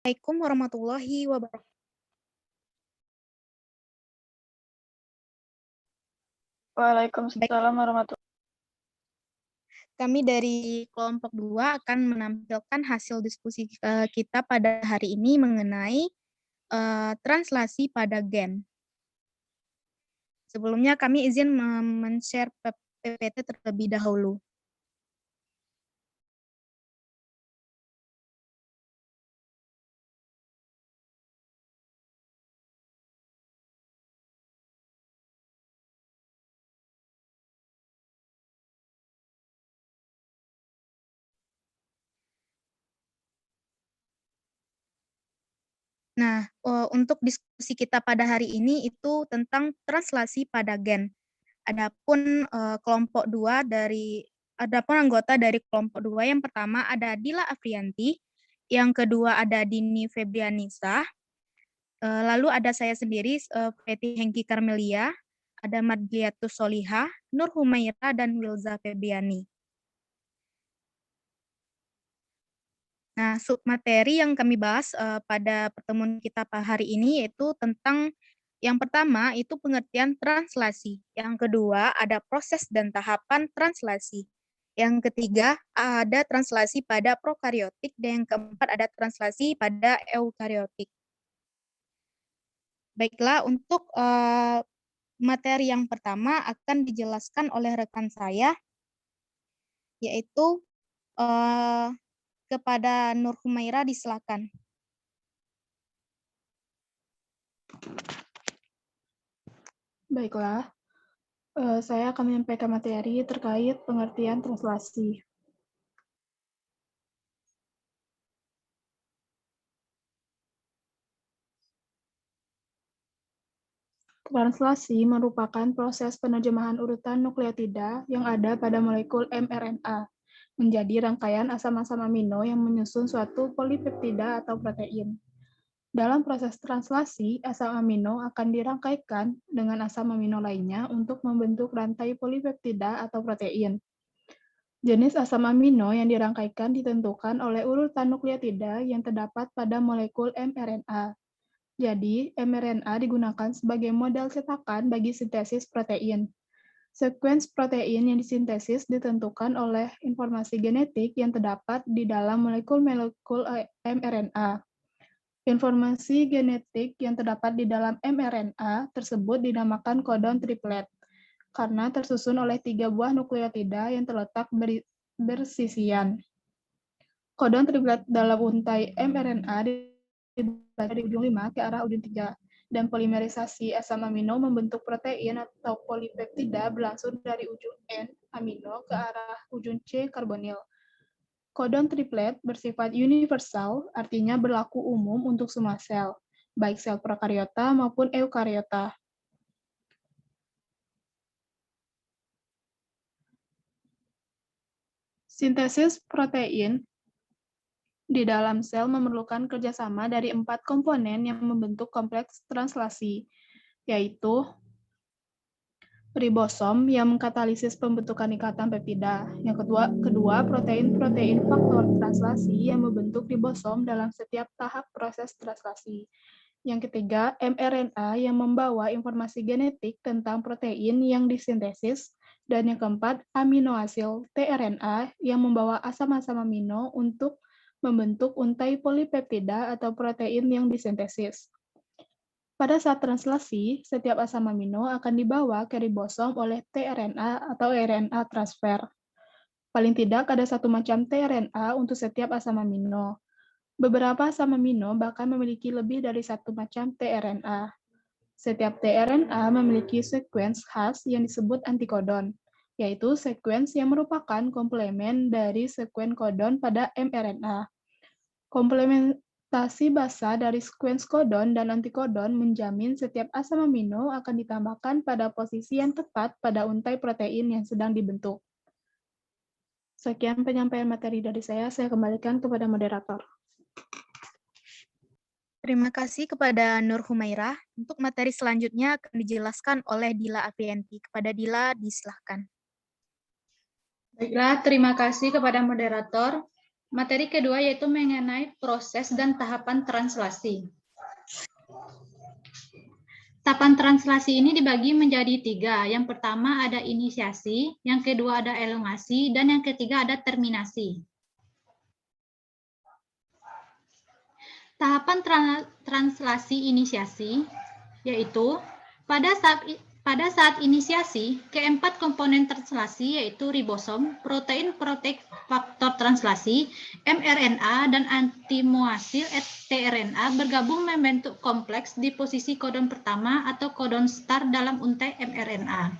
Assalamualaikum warahmatullahi wabarakatuh. Baik, Waalaikumsalam warahmatullahi. kami dari kelompok 2 akan menampilkan hasil diskusi kita pada hari ini mengenai translasi pada gen. Sebelumnya kami izin men-share PPT terlebih dahulu. Nah, untuk diskusi kita pada hari ini itu tentang translasi pada gen. Adapun anggota dari kelompok 2 yang pertama ada Dila Afriyanti, yang kedua ada Dini Febrianisa, lalu ada saya sendiri, Fetty Hengki Karmelia, ada Mardiatus Solihah, Nur Humaira, dan Wilza Febriani. Nah, submateri yang kami bahas pada pertemuan kita hari ini yaitu tentang yang pertama itu pengertian translasi, yang kedua ada proses dan tahapan translasi, yang ketiga ada translasi pada prokariotik, dan yang keempat ada translasi pada eukariotik. Baiklah, untuk materi yang pertama akan dijelaskan oleh rekan saya, yaitu kepada Nur Humaira, disilakan. Baiklah, saya akan menyampaikan materi terkait pengertian translasi. Translasi merupakan proses penerjemahan urutan nukleotida yang ada pada molekul mRNA menjadi rangkaian asam-asam amino yang menyusun suatu polipeptida atau protein. Dalam proses translasi, asam amino akan dirangkaikan dengan asam amino lainnya untuk membentuk rantai polipeptida atau protein. Jenis asam amino yang dirangkaikan ditentukan oleh urutan nukleotida yang terdapat pada molekul mRNA. Jadi, mRNA digunakan sebagai model cetakan bagi sintesis protein. Sekuens protein yang disintesis ditentukan oleh informasi genetik yang terdapat di dalam molekul-molekul mRNA. Informasi genetik yang terdapat di dalam mRNA tersebut dinamakan kodon triplet, karena tersusun oleh 3 buah nukleotida yang terletak bersisian. Kodon triplet dalam untai mRNA dari ujung 5 ke arah ujung 3, dan polimerisasi asam amino membentuk protein atau polipeptida berlangsung dari ujung N amino ke arah ujung C karbonil. Kodon triplet bersifat universal, artinya berlaku umum untuk semua sel, baik sel prokariota maupun eukariota. Sintesis protein di dalam sel memerlukan kerjasama dari 4 komponen yang membentuk kompleks translasi, yaitu ribosom yang mengkatalisis pembentukan ikatan peptida. Yang kedua protein-protein faktor translasi yang membentuk ribosom dalam setiap tahap proses translasi. Yang ketiga, mRNA yang membawa informasi genetik tentang protein yang disintesis. Dan yang keempat, aminoasil tRNA yang membawa asam-asam amino untuk membentuk untai polipeptida atau protein yang disintesis. Pada saat translasi, setiap asam amino akan dibawa ke ribosom oleh tRNA atau RNA transfer. Paling tidak ada satu macam tRNA untuk setiap asam amino. Beberapa asam amino bahkan memiliki lebih dari satu macam tRNA. Setiap tRNA memiliki sekuens khas yang disebut antikodon, yaitu sekuens yang merupakan komplemen dari sekuens kodon pada mRNA. Komplementasi basa dari sekuens kodon dan antikodon menjamin setiap asam amino akan ditambahkan pada posisi yang tepat pada untai protein yang sedang dibentuk. Sekian penyampaian materi dari saya kembalikan kepada moderator. Terima kasih kepada Nur Humaira. Untuk materi selanjutnya akan dijelaskan oleh Dila Afriyanti. Kepada Dila, disilahkan. Baiklah, terima kasih kepada moderator. Materi kedua yaitu mengenai proses dan tahapan translasi. Tahapan translasi ini dibagi menjadi 3. Yang pertama ada inisiasi, yang kedua ada elongasi, dan yang ketiga ada terminasi. Tahapan translasi inisiasi yaitu pada saat inisiasi, keempat komponen translasi yaitu ribosom, protein faktor translasi, mRNA, dan antimoasil tRNA bergabung membentuk kompleks di posisi kodon pertama atau kodon start dalam untai mRNA.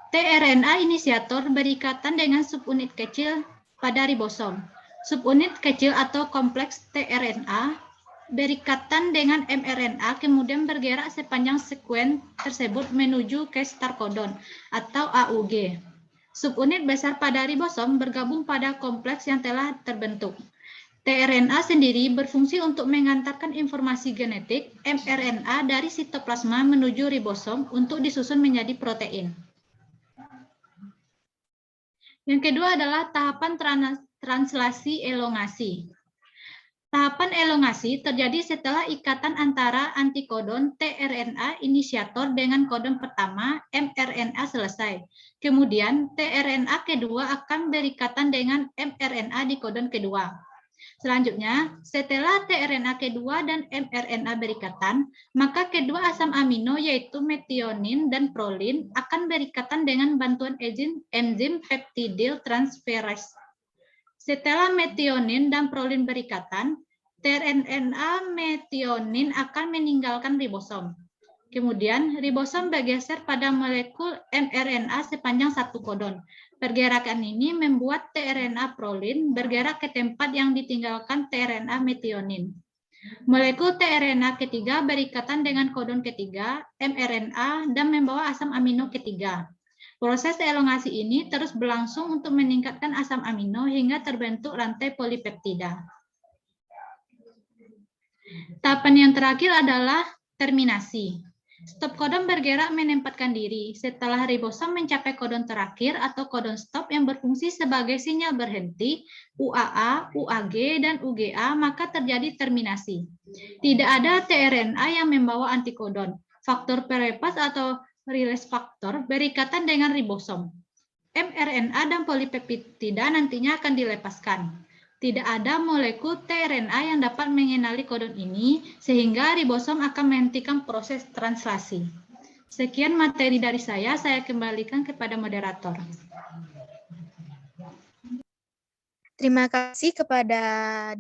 tRNA inisiator berikatan dengan subunit kecil pada ribosom. Subunit kecil atau kompleks tRNA berikatan dengan mRNA kemudian bergerak sepanjang sekuen tersebut menuju ke start codon atau AUG. Subunit besar pada ribosom bergabung pada kompleks yang telah terbentuk. tRNA sendiri berfungsi untuk mengantarkan informasi genetik mRNA dari sitoplasma menuju ribosom untuk disusun menjadi protein. Yang kedua adalah tahapan translasi elongasi. Tahapan elongasi terjadi setelah ikatan antara antikodon tRNA inisiator dengan kodon pertama mRNA selesai. Kemudian tRNA kedua akan berikatan dengan mRNA di kodon kedua. Selanjutnya, setelah tRNA kedua dan mRNA berikatan, maka kedua asam amino yaitu metionin dan prolin akan berikatan dengan bantuan enzim peptidyl transferase. Setelah metionin dan prolin berikatan, tRNA metionin akan meninggalkan ribosom. Kemudian, ribosom bergeser pada molekul mRNA sepanjang satu kodon. Pergerakan ini membuat tRNA prolin bergerak ke tempat yang ditinggalkan tRNA metionin. Molekul tRNA ketiga berikatan dengan kodon ketiga, mRNA, dan membawa asam amino ketiga. Proses elongasi ini terus berlangsung untuk meningkatkan asam amino hingga terbentuk rantai polipeptida. Tahapan yang terakhir adalah terminasi. Stop codon bergerak menempatkan diri. Setelah ribosom mencapai kodon terakhir atau kodon stop yang berfungsi sebagai sinyal berhenti, UAA, UAG, dan UGA, maka terjadi terminasi. Tidak ada tRNA yang membawa antikodon. Faktor perepas atau release faktor berikatan dengan ribosom. mRNA dan polipeptida nantinya akan dilepaskan. Tidak ada molekul tRNA yang dapat mengenali kodon ini, sehingga ribosom akan menghentikan proses translasi. Sekian materi dari saya kembalikan kepada moderator. Terima kasih kepada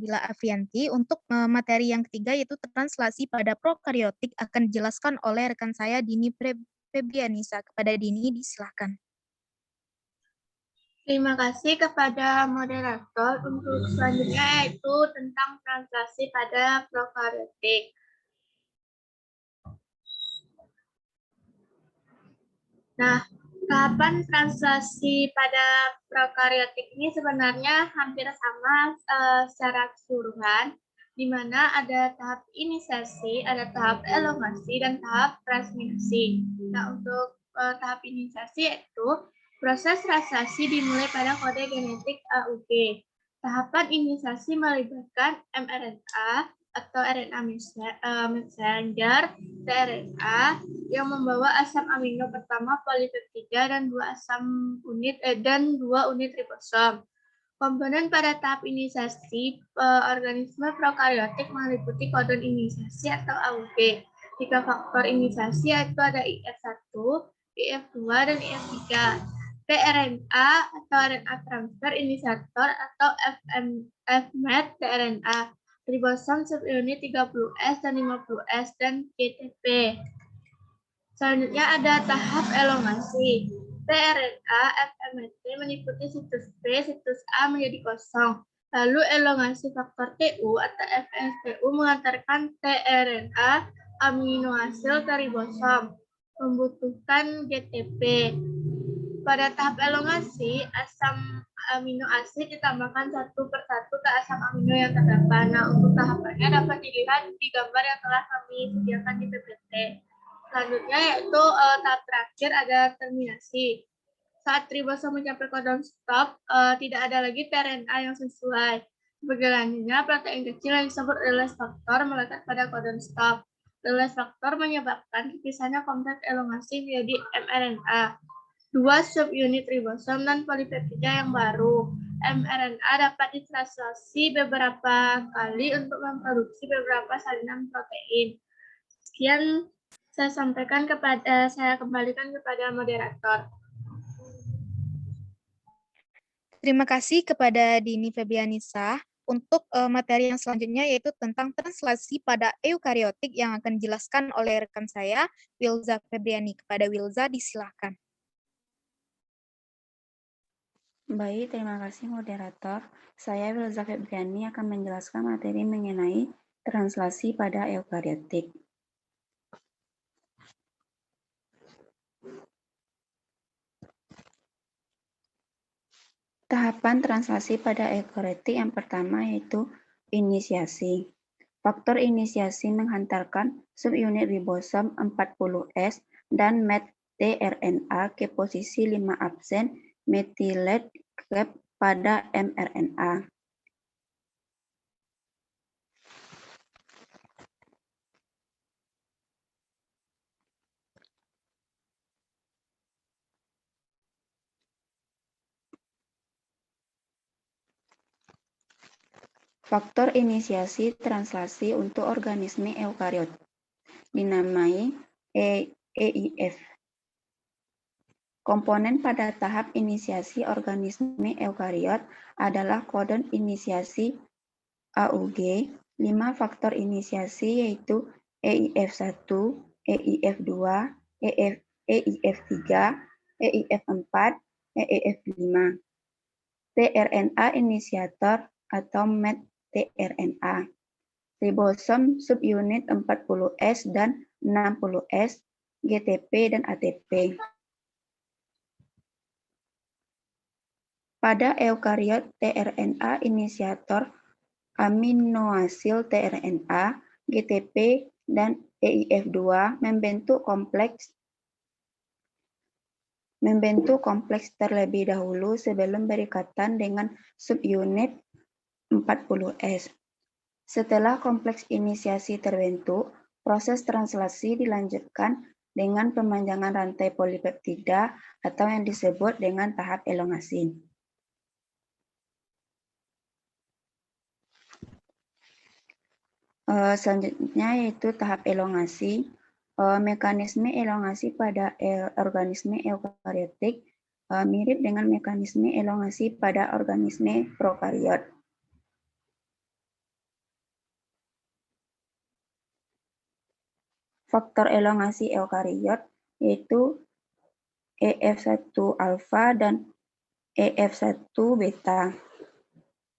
Dila Afianti. Untuk materi yang ketiga yaitu translasi pada prokariotik akan dijelaskan oleh rekan saya Dini Febrianisa. Kepada Dini, disilakan. Terima kasih kepada moderator. Untuk selanjutnya yaitu tentang translasi pada prokariotik. Nah, tahapan translasi pada prokariotik ini sebenarnya hampir sama secara keseluruhan, di mana ada tahap inisiasi, ada tahap elongasi, dan tahap transminasi. Nah, untuk tahap inisiasi yaitu proses translasi dimulai pada kode genetik AUG. Tahapan inisiasi melibatkan mRNA atau RNA messenger tRNA yang membawa asam amino pertama polipeptida dan dua unit ribosom. Komponen pada tahap inisiasi organisme prokariotik meliputi kodon inisiasi atau AUG. 3 faktor inisiasi yaitu ada IF1, IF2, dan IF3. tRNA atau RNA transfer inisiator atau fMET tRNA. Ribosom subunit 30S dan 50S dan GTP. Selanjutnya ada tahap elongasi. tRNA fMET meliputi situs B, situs A menjadi kosong. Lalu elongasi faktor TU atau FSTU mengantarkan tRNA aminoasil ke ribosom, membutuhkan GTP. Pada tahap elongasi, asam amino asid ditambahkan satu persatu ke asam amino yang terdapat. Nah, untuk tahapannya dapat dilihat di gambar yang telah kami sediakan di PPT. Selanjutnya yaitu tahap terakhir ada terminasi. Saat ribosom mencapai kodon stop, tidak ada lagi tRNA yang sesuai. Selanjutnya, protein kecil yang disebut release faktor melekat pada codon stop. Release faktor menyebabkan terpisahnya kompleks elongasi menjadi mRNA. Dua subunit ribosom dan polipeptida yang baru. mRNA dapat ditranslasi beberapa kali untuk memproduksi beberapa salinan protein. Sekian saya kembalikan kepada moderator. Terima kasih kepada Dini Febianisa. Untuk materi yang selanjutnya yaitu tentang translasi pada eukariotik yang akan dijelaskan oleh rekan saya, Wilza Febriani. Kepada Wilza, disilahkan. Baik, terima kasih moderator. Saya Wilza Febriani akan menjelaskan materi mengenai translasi pada eukariotik. Tahapan translasi pada eukariotik yang pertama yaitu inisiasi. Faktor inisiasi menghantarkan subunit ribosom 40S dan met-tRNA ke posisi 5' methylate cap pada mRNA. Faktor inisiasi translasi untuk organisme eukariot dinamai EIF. Komponen pada tahap inisiasi organisme eukariot adalah kodon inisiasi AUG, 5 faktor inisiasi yaitu EIF1, EIF2, EIF3, EIF4, EIF5. tRNA inisiator atau met-tRNA. Ribosom subunit 40S dan 60S, GTP dan ATP. Pada eukariot, tRNA inisiator aminoasil tRNA, GTP, dan EIF2 membentuk kompleks terlebih dahulu sebelum berikatan dengan subunit 40S. Setelah kompleks inisiasi terbentuk, proses translasi dilanjutkan dengan pemanjangan rantai polipeptida atau yang disebut dengan tahap elongasi. Selanjutnya yaitu tahap elongasi. Mekanisme elongasi pada organisme eukariotik mirip dengan mekanisme elongasi pada organisme prokariot. Faktor elongasi eukariot yaitu EF1 alfa dan EF1 beta.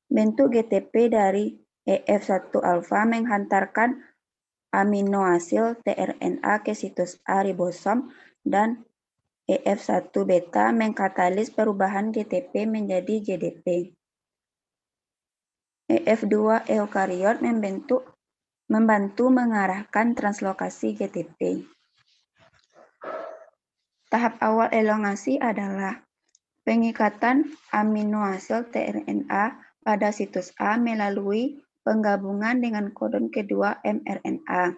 Bentuk GTP dari EF1 alfa menghantarkan aminoasil tRNA ke situs A ribosom dan EF1 beta mengkatalis perubahan GTP menjadi GDP. EF2 eukariot membantu mengarahkan translokasi GTP. Tahap awal elongasi adalah pengikatan aminoasil tRNA pada situs A melalui penggabungan dengan kodon kedua mRNA.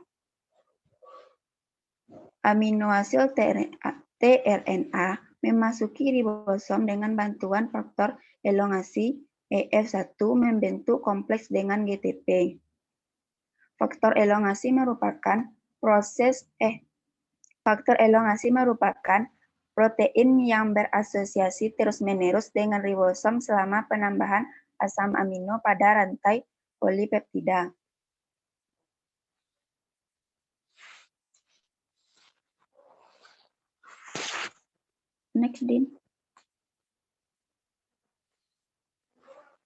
Aminoasil tRNA memasuki ribosom dengan bantuan faktor elongasi EF1 membentuk kompleks dengan GTP. Faktor elongasi merupakan protein yang berasosiasi terus-menerus dengan ribosom selama penambahan asam amino pada rantai polipeptida. Next, Din.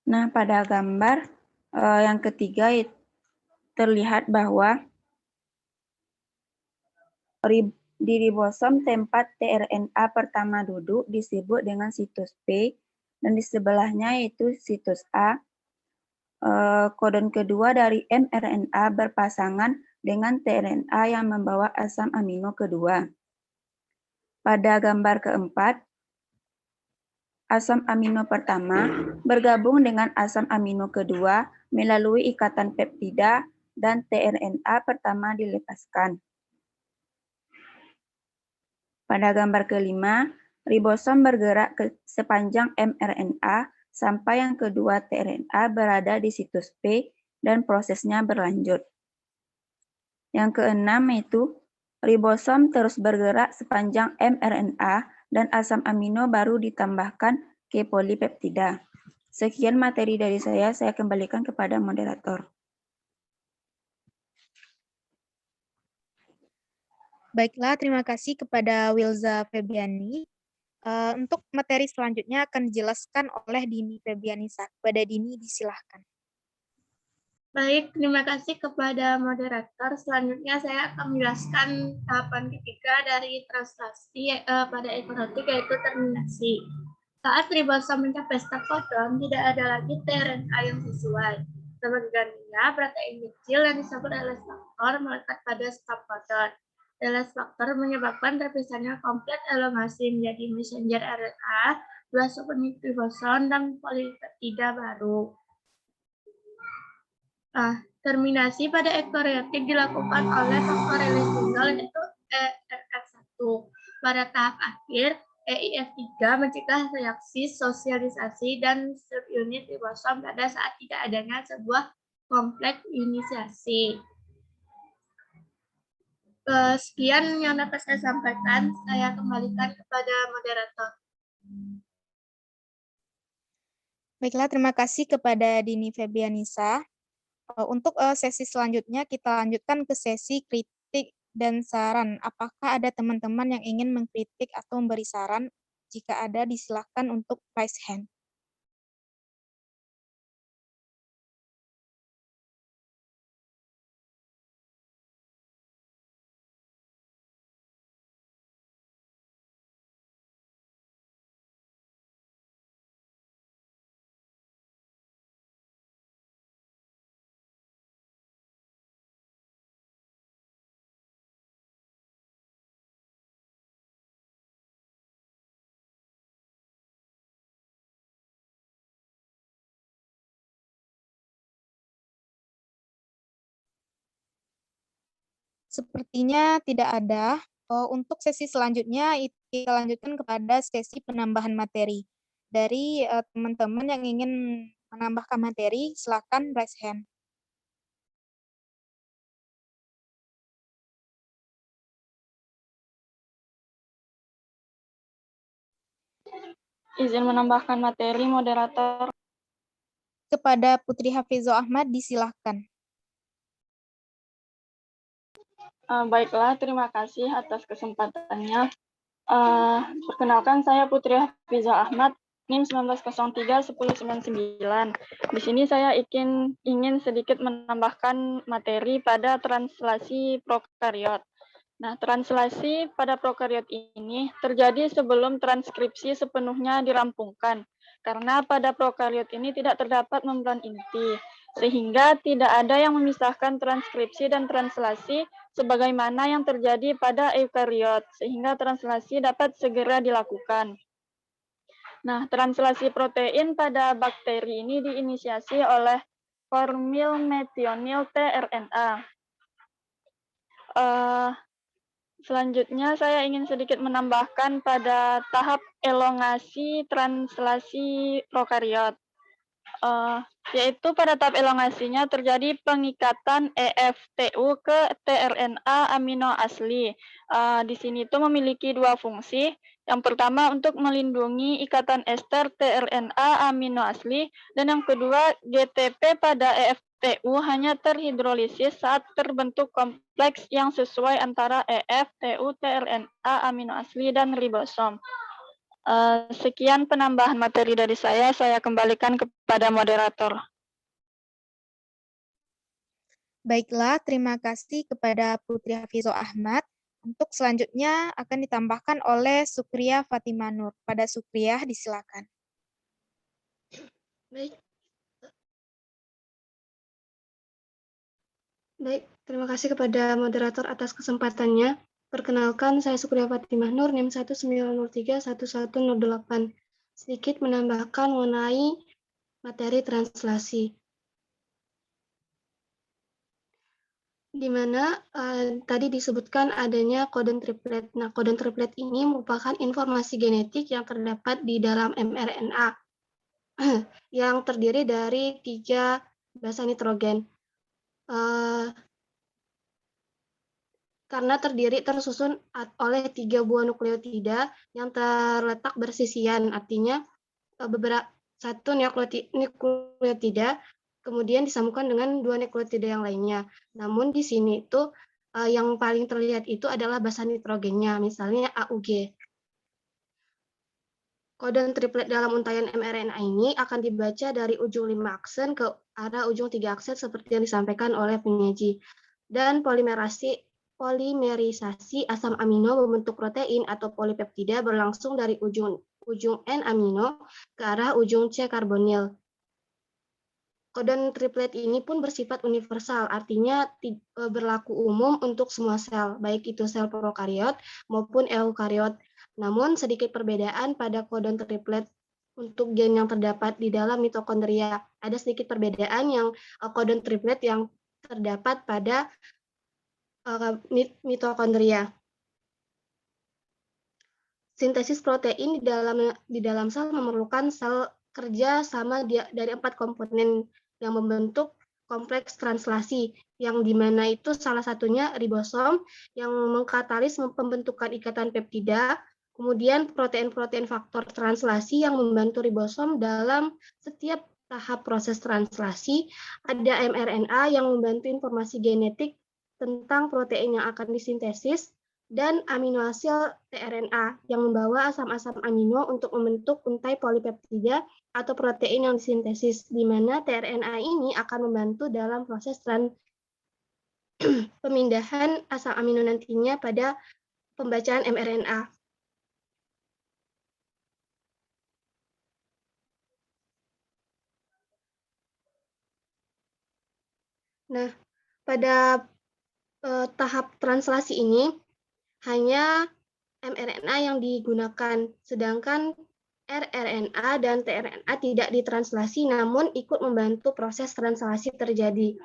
Nah, pada gambar yang ketiga terlihat bahwa di ribosom tempat tRNA pertama duduk disebut dengan situs P, dan di sebelahnya yaitu situs A. Kodon kedua dari mRNA berpasangan dengan tRNA yang membawa asam amino kedua. Pada gambar keempat, asam amino pertama bergabung dengan asam amino kedua melalui ikatan peptida dan tRNA pertama dilepaskan. Pada gambar kelima, ribosom bergerak ke sepanjang mRNA sampai yang kedua tRNA berada di situs P dan prosesnya berlanjut. Yang keenam itu, ribosom terus bergerak sepanjang mRNA dan asam amino baru ditambahkan ke polipeptida. Sekian materi dari saya kembalikan kepada moderator. Baiklah, terima kasih kepada Wilza Febiani. Untuk materi selanjutnya akan dijelaskan oleh Dini Febianisa. Kepada Dini, disilahkan. Baik, terima kasih kepada moderator. Selanjutnya saya akan menjelaskan tahapan ketiga dari translasi pada ekonotik, yaitu terminasi. Saat ribosom mencapai stop codon, tidak ada lagi tRNA yang sesuai. Sebagai gantinya, protein kecil yang disebut LS faktor melekat pada stop codon. LS faktor menyebabkan terpisahnya kompleks elongasi menjadi messenger RNA, 2 subunit ribosom, dan polipeptida baru. Terminasi pada eukariotik dilakukan oleh faktor rilis tunggal yaitu ERF1. Pada tahap akhir, EIF3 mencegah reaksi sosialisasi dan subunit ribosom pada saat tidak adanya sebuah kompleks inisiasi. Sekian yang dapat saya sampaikan, saya kembalikan kepada moderator. Baiklah, terima kasih kepada Dini Febianisa. Untuk sesi selanjutnya kita lanjutkan ke sesi kritik dan saran. Apakah ada teman-teman yang ingin mengkritik atau memberi saran? Jika ada, disilahkan untuk raise hand. Sepertinya tidak ada. Untuk sesi selanjutnya kita lanjutkan kepada sesi penambahan materi. Dari teman-teman yang ingin menambahkan materi, silakan raise hand. Izin menambahkan materi, moderator. Kepada Putri Hafizo Ahmad, disilahkan. Baiklah, terima kasih atas kesempatannya. Perkenalkan, saya Putri Hafizo Ahmad, NIM 1903-1099. Di sini saya ingin sedikit menambahkan materi pada translasi prokariot. Nah, translasi pada prokariot ini terjadi sebelum transkripsi sepenuhnya dirampungkan, karena pada prokariot ini tidak terdapat membran inti, sehingga tidak ada yang memisahkan transkripsi dan translasi sebagaimana yang terjadi pada eukariot, sehingga translasi dapat segera dilakukan. Nah, translasi protein pada bakteri ini diinisiasi oleh formil metionil tRNA. Selanjutnya saya ingin sedikit menambahkan pada tahap elongasi translasi prokariot. Yaitu pada tahap elongasinya terjadi pengikatan EFTU ke tRNA amino asli. Di sini itu memiliki dua fungsi. Yang pertama untuk melindungi ikatan ester tRNA amino asli, dan yang kedua GTP pada EFTU hanya terhidrolisis saat terbentuk kompleks yang sesuai antara EFTU, tRNA amino asli, dan ribosom. Sekian penambahan materi dari saya kembalikan kepada moderator. Baiklah, terima kasih kepada Putri Hafizo Ahmad. Untuk selanjutnya akan ditambahkan oleh Sukriya Fatimah Nur. Pada Sukriya, disilakan. Baik, terima kasih kepada moderator atas kesempatannya. Perkenalkan, saya Sukriya Fatimah Nur, NIM 1903-1108. sedikit menambahkan mengenai materi translasi. Di mana tadi disebutkan adanya codon triplet. Nah, codon triplet ini merupakan informasi genetik yang terdapat di dalam mRNA yang terdiri dari 3 basa nitrogen. Karena tersusun oleh 3 buah nukleotida yang terletak bersisian, artinya satu nukleotida kemudian disambungkan dengan 2 nukleotida yang lainnya. Namun di sini itu yang paling terlihat itu adalah basa nitrogennya, misalnya AUG. Kodon triplet dalam untaian mRNA ini akan dibaca dari ujung 5 aksen ke arah ujung 3 aksen seperti yang disampaikan oleh penyaji. Dan polimerisasi asam amino membentuk protein atau polipeptida berlangsung dari ujung N-amino ke arah ujung C-karbonil. Kodon triplet ini pun bersifat universal, artinya berlaku umum untuk semua sel, baik itu sel prokariot maupun eukariot. Namun sedikit perbedaan pada kodon triplet untuk gen yang terdapat di dalam mitokondria. Ada sedikit perbedaan yang kodon triplet yang terdapat pada mitokondria. Sintesis protein di dalam sel memerlukan sel kerja sama dari 4 komponen yang membentuk kompleks translasi, yang dimana itu salah satunya ribosom yang mengkatalis pembentukan ikatan peptida, kemudian protein-protein faktor translasi yang membantu ribosom dalam setiap tahap proses translasi, ada mRNA yang membantu informasi genetik tentang protein yang akan disintesis, dan aminoasid tRNA yang membawa asam-asam amino untuk membentuk untai polipeptida atau protein yang disintesis, di mana tRNA ini akan membantu dalam proses pemindahan asam amino nantinya pada pembacaan mRNA. Nah, pada tahap translasi ini hanya mRNA yang digunakan, sedangkan rRNA dan tRNA tidak ditranslasi namun ikut membantu proses translasi terjadi.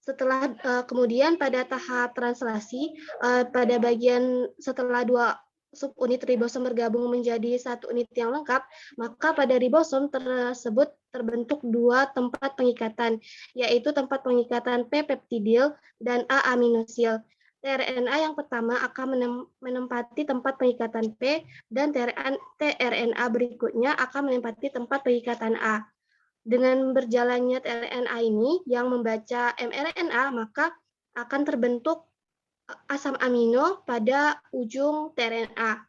Setelah kemudian pada tahap translasi, pada bagian setelah 2 subunit ribosom bergabung menjadi 1 unit yang lengkap, maka pada ribosom tersebut terbentuk 2 tempat pengikatan, yaitu tempat pengikatan P-peptidil dan A-aminosil. tRNA yang pertama akan menempati tempat pengikatan P, dan tRNA berikutnya akan menempati tempat pengikatan A. Dengan berjalannya tRNA ini yang membaca mRNA, maka akan terbentuk asam amino pada ujung tRNA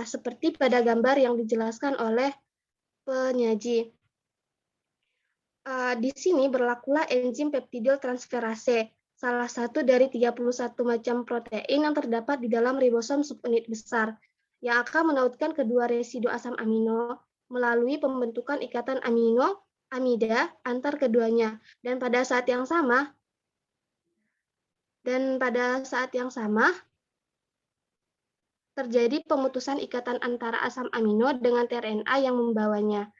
seperti pada gambar yang dijelaskan oleh penyaji. Di sini berlakulah enzim peptidil transferase, salah satu dari 31 macam protein yang terdapat di dalam ribosom subunit besar, yang akan menautkan kedua residu asam amino melalui pembentukan ikatan amino amida antar keduanya. Dan pada saat yang sama terjadi pemutusan ikatan antara asam amino dengan tRNA yang membawanya.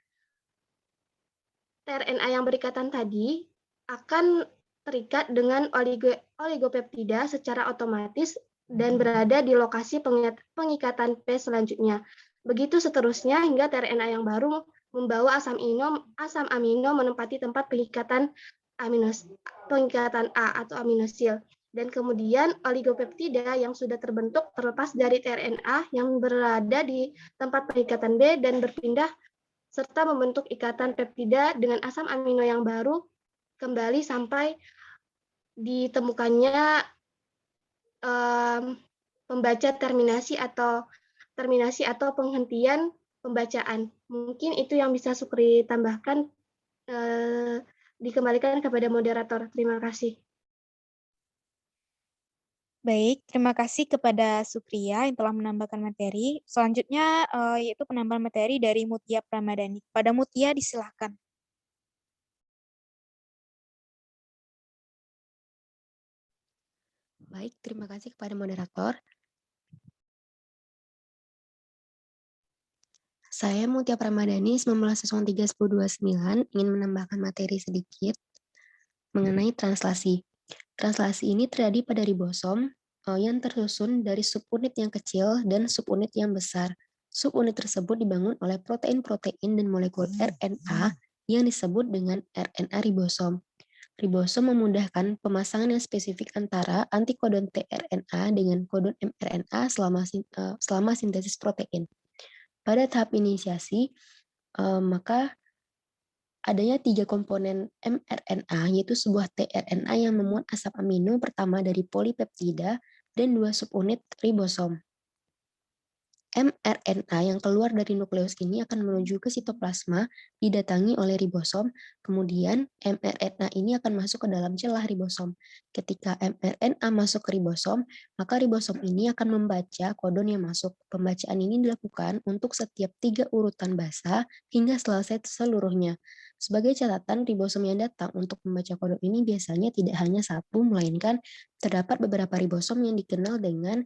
tRNA yang berikatan tadi akan terikat dengan oligopeptida secara otomatis dan berada di lokasi pengikatan P selanjutnya. Begitu seterusnya hingga tRNA yang baru membawa asam amino menempati tempat pengikatan A atau aminosil. Dan kemudian oligopeptida yang sudah terbentuk terlepas dari tRNA yang berada di tempat pengikatan B dan berpindah serta membentuk ikatan peptida dengan asam amino yang baru kembali sampai ditemukannya pembaca terminasi atau penghentian pembacaan. Mungkin itu yang bisa Sukri tambahkan. Dikembalikan kepada moderator. Terima kasih. Baik, terima kasih kepada Sukriya yang telah menambahkan materi. Selanjutnya yaitu penambahan materi dari Mutia Pramadani. Pada Mutia disilahkan. Baik, terima kasih kepada moderator. Saya Mutia Pramadani, 19.03.1029, ingin menambahkan materi sedikit mengenai translasi. Translasi ini terjadi pada ribosom yang tersusun dari subunit yang kecil dan subunit yang besar. Subunit tersebut dibangun oleh protein-protein dan molekul RNA yang disebut dengan RNA ribosom. Ribosom memudahkan pemasangan yang spesifik antara antikodon tRNA dengan kodon mRNA selama sintesis protein. Pada tahap inisiasi, maka adanya 3 komponen mRNA, yaitu sebuah tRNA yang memuat asam amino pertama dari polipeptida dan 2 subunit ribosom. mRNA yang keluar dari nukleus ini akan menuju ke sitoplasma, didatangi oleh ribosom, kemudian mRNA ini akan masuk ke dalam celah ribosom. Ketika mRNA masuk ke ribosom, maka ribosom ini akan membaca kodon yang masuk. Pembacaan ini dilakukan untuk setiap 3 urutan basa hingga selesai seluruhnya. Sebagai catatan, ribosom yang datang untuk membaca kodon ini biasanya tidak hanya satu, melainkan terdapat beberapa ribosom yang dikenal dengan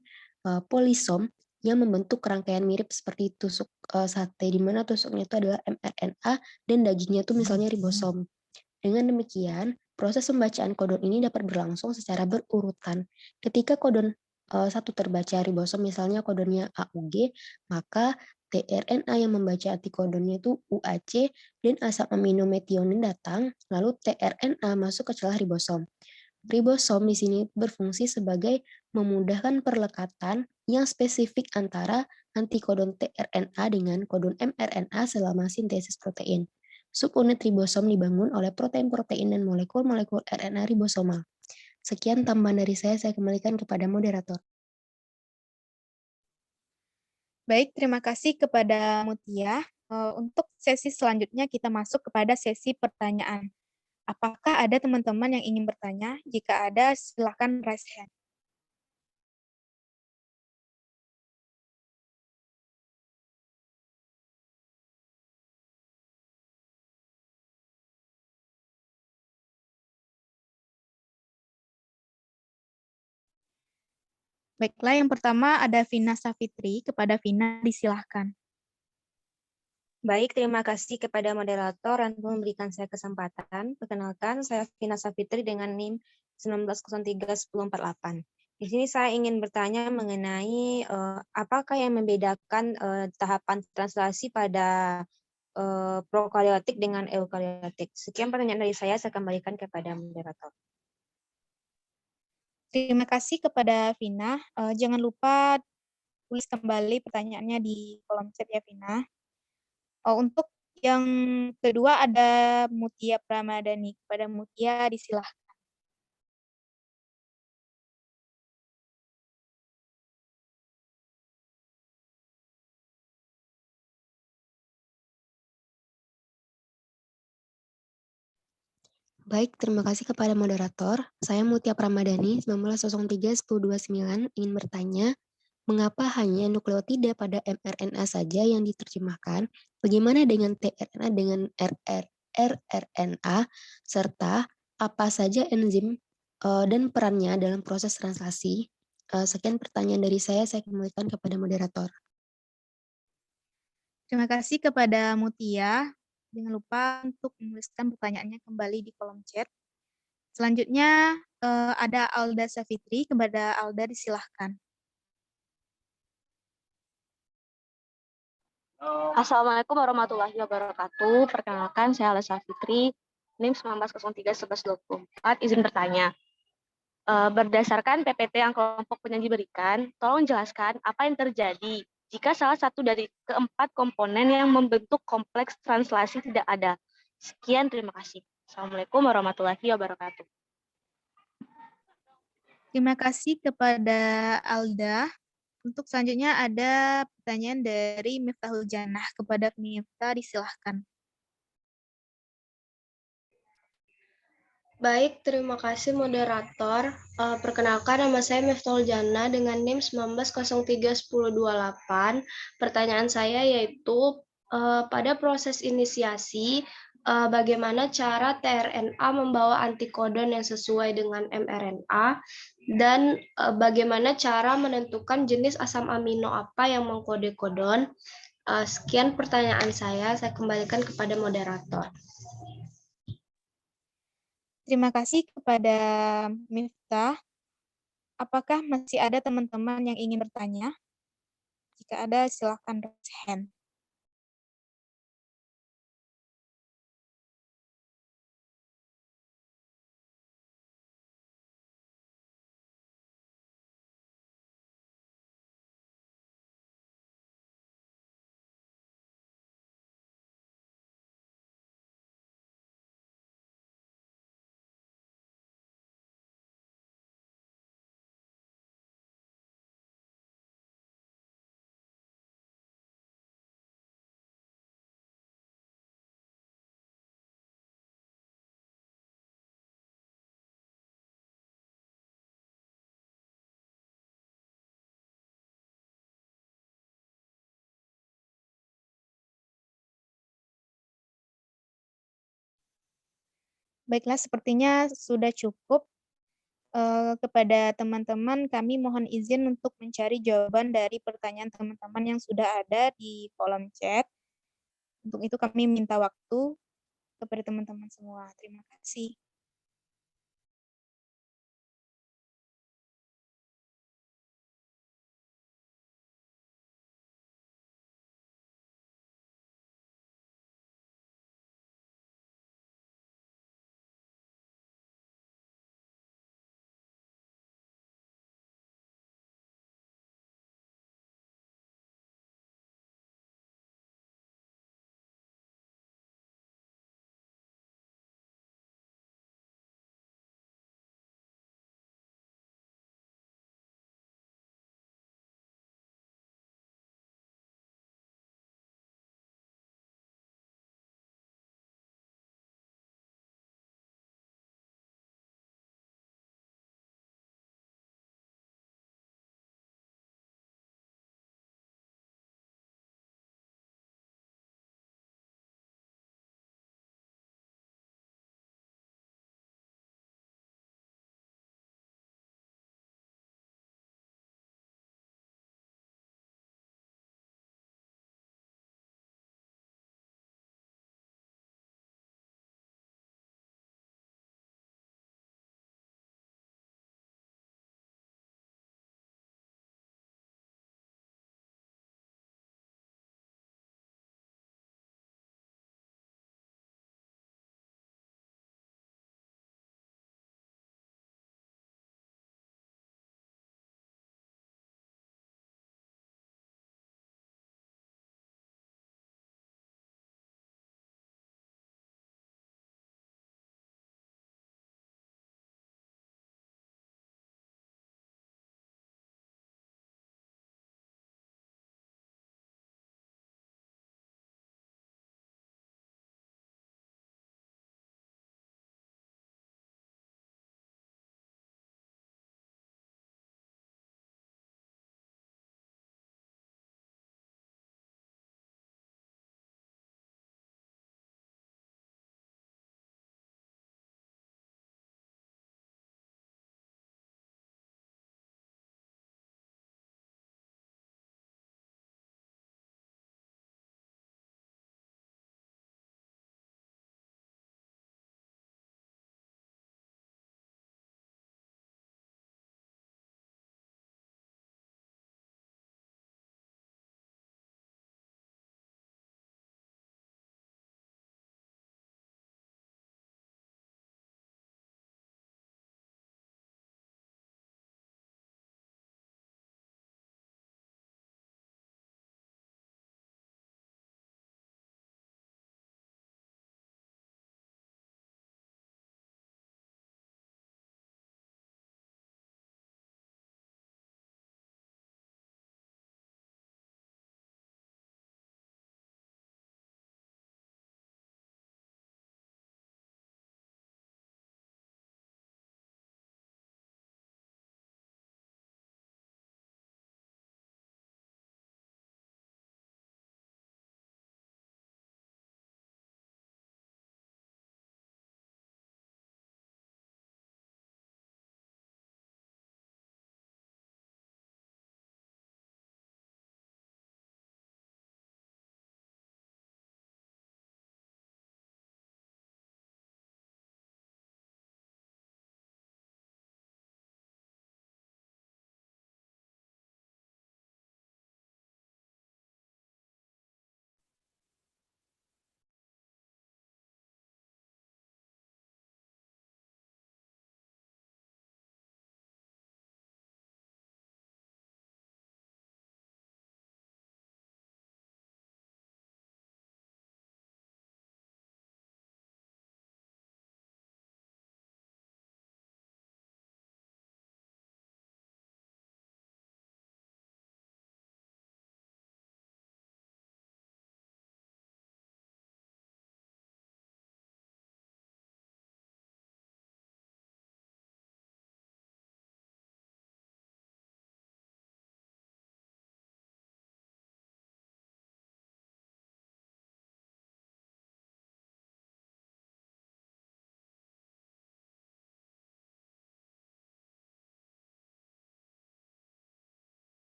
polisom, yang membentuk rangkaian mirip seperti tusuk sate, di mana tusuknya itu adalah mRNA dan dagingnya itu misalnya ribosom. Dengan demikian, proses pembacaan kodon ini dapat berlangsung secara berurutan. Ketika kodon satu terbaca ribosom, misalnya kodonnya AUG, maka tRNA yang membaca antikodonnya itu UAC dan asam amino metionin datang, lalu tRNA masuk ke celah ribosom. Ribosom di sini berfungsi sebagai memudahkan perlekatan yang spesifik antara antikodon tRNA dengan kodon mRNA selama sintesis protein. Subunit ribosom dibangun oleh protein-protein dan molekul-molekul RNA ribosomal. Sekian tambahan dari saya kembalikan kepada moderator. Baik, terima kasih kepada Mutia. Untuk sesi selanjutnya kita masuk kepada sesi pertanyaan. Apakah ada teman-teman yang ingin bertanya? Jika ada, silakan raise hand. Baiklah, yang pertama ada Vina Safitri. Kepada Vina, disilahkan. Baik, terima kasih kepada moderator yang memberikan saya kesempatan. Perkenalkan, saya Vina Safitri dengan NIM 19031048. Di sini saya ingin bertanya mengenai apakah yang membedakan tahapan translasi pada prokaryotik dengan eukaryotik. Sekian pertanyaan dari saya kembalikan kepada moderator. Terima kasih kepada Vina. Jangan lupa tulis kembali pertanyaannya di kolom chat ya, Vina. Untuk yang kedua ada Mutia Pramadani. Kepada Mutia, disilahkan. Baik, terima kasih kepada moderator. Saya Mutia Pramadani, 1903-1029, ingin bertanya, mengapa hanya nukleotida pada mRNA saja yang diterjemahkan? Bagaimana dengan tRNA dengan rRNA? Serta apa saja enzim dan perannya dalam proses translasi? Sekian pertanyaan dari saya kembalikan kepada moderator. Terima kasih kepada Mutia. Jangan lupa untuk menuliskan pertanyaannya kembali di kolom chat. Selanjutnya ada Alda Safitri. Kepada Alda, disilahkan. Assalamualaikum warahmatullahi wabarakatuh. Perkenalkan, saya Alda Safitri, NIM 1903-1124. Izin bertanya. Berdasarkan PPT yang kelompok penyaji berikan, tolong jelaskan apa yang terjadi jika salah satu dari keempat komponen yang membentuk kompleks translasi tidak ada. Sekian, terima kasih. Assalamualaikum warahmatullahi wabarakatuh. Terima kasih kepada Alda. Untuk selanjutnya ada pertanyaan dari Miftahul Jannah. Kepada Miftah, disilahkan. Baik, terima kasih moderator. Perkenalkan, nama saya Miftahul Jannah dengan NIM 19031028. Pertanyaan saya yaitu pada proses inisiasi bagaimana cara tRNA membawa antikodon yang sesuai dengan mRNA, dan bagaimana cara menentukan jenis asam amino apa yang mengkode kodon. Sekian pertanyaan saya kembalikan kepada moderator. Terima kasih kepada Miftah. Apakah masih ada teman-teman yang ingin bertanya? Jika ada, silakan raise hand. Baiklah, sepertinya sudah cukup. Kepada teman-teman, kami mohon izin untuk mencari jawaban dari pertanyaan teman-teman yang sudah ada di kolom chat. Untuk itu kami minta waktu kepada teman-teman semua. Terima kasih.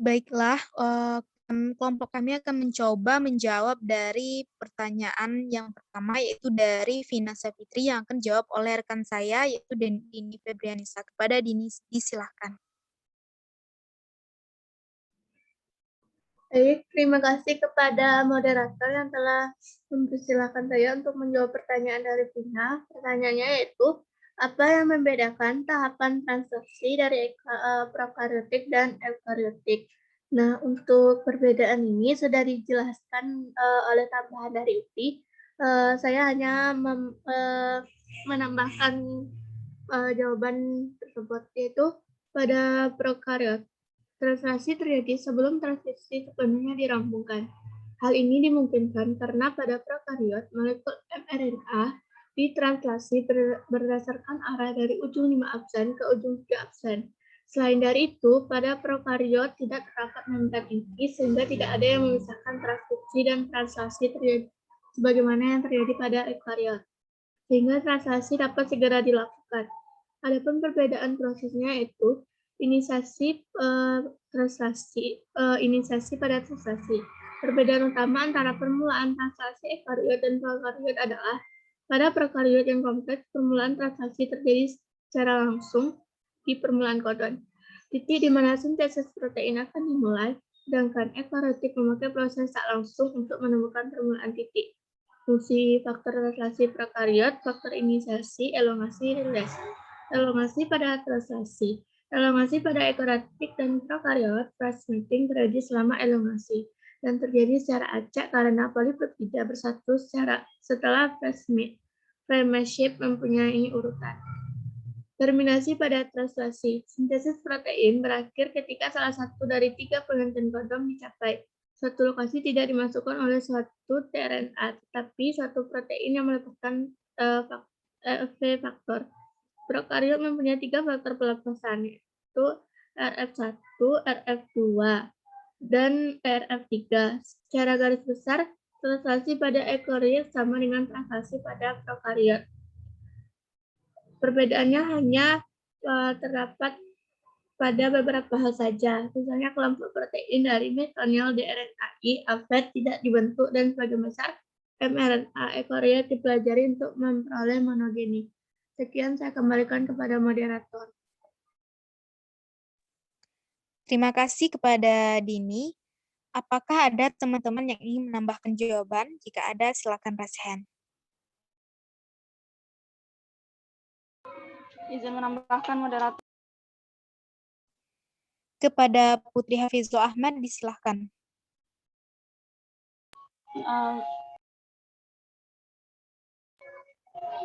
Baiklah, kelompok kami akan mencoba menjawab dari pertanyaan yang pertama, yaitu dari Vina Savitri yang akan dijawab oleh rekan saya, yaitu Dini Febrianisa. Kepada Dini, disilahkan. Baik, terima kasih kepada moderator yang telah mempersilahkan saya untuk menjawab pertanyaan dari Vina. Pertanyaannya yaitu, apa yang membedakan tahapan transaksi dari prokaryotik dan eukaryotik? Nah, untuk perbedaan ini sudah dijelaskan oleh tambahan dari UPI. Saya hanya menambahkan jawaban tersebut, yaitu pada prokaryot. Translasi terjadi sebelum transkripsi sepenuhnya dirampungkan. Hal ini dimungkinkan karena pada prokariot, molekul mRNA ditranslasi berdasarkan arah dari ujung 5 absen ke ujung 3 absen. Selain dari itu, pada prokariot tidak terdapat membran inti sehingga tidak ada yang memisahkan transkripsi dan translasi terjadi sebagaimana yang terjadi pada eukariot. Sehingga translasi dapat segera dilakukan. Adapun perbedaan prosesnya yaitu inisiasi pada translasi. Perbedaan utama antara permulaan translasi ekariot dan prokariot adalah pada prokariot yang kompleks, permulaan translasi terjadi secara langsung di permulaan kodon. Titik di mana sintesis protein akan dimulai, sedangkan ekariotik memakai proses tak langsung untuk menemukan permulaan titik. Fungsi faktor translasi prokariot, faktor inisiasi, elongasi, relasi. Elongasi pada translasi. Elongasi pada ekariotik dan prokariot, plasmating terjadi selama elongasi dan terjadi secara acak karena polipeptida bersatu setelah fragment mempunyai urutan. Terminasi pada translasi. Sintesis protein berakhir ketika salah satu dari 3 pengantin kodon dicapai. Suatu lokasi tidak dimasukkan oleh suatu tRNA, tetapi suatu protein yang melepaskan V faktor. Prokariot mempunyai 3 faktor pelepasan, yaitu RF1, RF2, dan RF3. Secara garis besar, translasi pada eukariot sama dengan translasi pada prokariot. Perbedaannya hanya terdapat pada beberapa hal saja. Misalnya kelompok protein dari metonil dRNAi AVET tidak dibentuk dan sebagian besar mRNA eukariot dipelajari untuk memperoleh monogeni. Sekian, saya kembalikan kepada moderator. Terima kasih kepada Dini. Apakah ada teman-teman yang ingin menambahkan jawaban? Jika ada, silakan raise hand. Izin menambahkan moderator. Kepada Putri Hafizul Ahmad, disilahkan.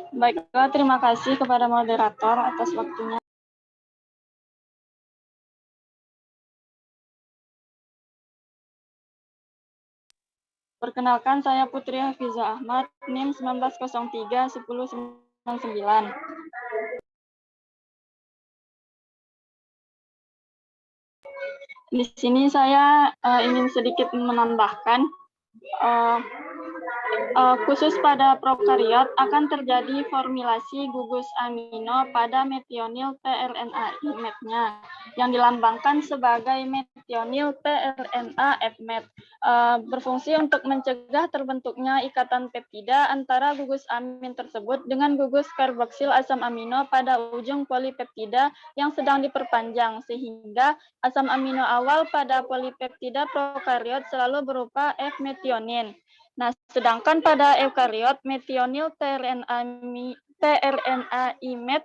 Baiklah, terima kasih kepada moderator atas waktunya. Perkenalkan, saya Putri Hafizul Ahmad, NIM 1903-1099. Di sini saya ingin sedikit menambahkan, khusus pada prokariot akan terjadi formulasi gugus amino pada metionil tRNA IMET-nya yang dilambangkan sebagai metionil tRNA FMET, berfungsi untuk mencegah terbentuknya ikatan peptida antara gugus amin tersebut dengan gugus karboksil asam amino pada ujung polipeptida yang sedang diperpanjang, sehingga asam amino awal pada polipeptida prokariot selalu berupa F-metionin. Nah, sedangkan pada eukariot, metionil tRNA IMET